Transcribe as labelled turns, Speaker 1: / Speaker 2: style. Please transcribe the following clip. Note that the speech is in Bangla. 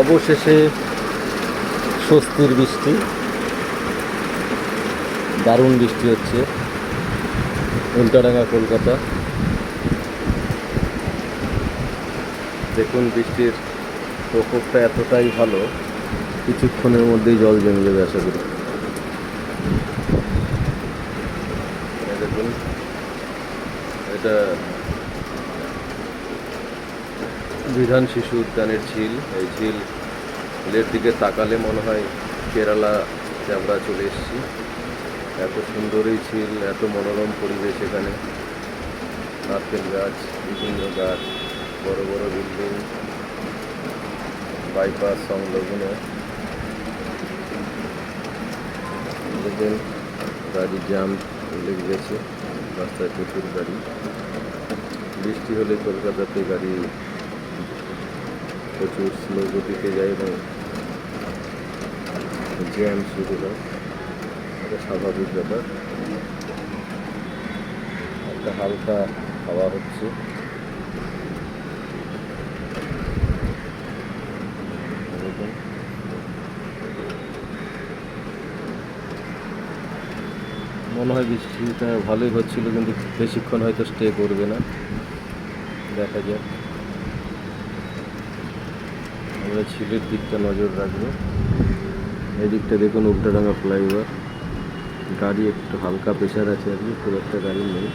Speaker 1: অবশেষে স্বস্তির বৃষ্টি, দারুণ বৃষ্টি হচ্ছে উল্টাডাঙ্গা কলকাতা। দেখুন বৃষ্টির প্রকোপটা এতটাই ভালো, কিছুক্ষণের মধ্যেই জল জমে যাবে আশা করি। দেখুন এটা বিধান শিশু উদ্যানের ঝিল। এই ঝিলের দিকে তাকালে মনে হয় কেরালাতে আমরা চলে এসেছি। এত সুন্দর এই ঝিল, এত মনোরম পরিবেশ এখানে, নারকেল গাছ, বিভিন্ন গাছ, বড় বড় বিল্ডিং, বাইপাস সংলগ্ন। দেখবেন গাড়ি জ্যাম লেগে গেছে, রাস্তায় প্রচুর গাড়ি। বৃষ্টি হলে কলকাতাতে গাড়ি প্রচুর স্লো গতিতে যায় এবং জ্যাম শুরু হয়, এটা স্বাভাবিক ব্যাপার। একটা হালকা হাওয়া হচ্ছে। মনে হয় বৃষ্টিটা ভালোই হচ্ছিল, কিন্তু বেশিক্ষণ হয়তো স্টে করবে না, দেখা যাক। আমরা ঝিলের দিকটা নজর রাখবো। এই দিকটা দেখুন উল্টাডাঙ্গা ফ্লাইওভার, গাড়ি একটু হালকা প্রেশার আছে, আজকে খুব একটা গাড়ি নেই।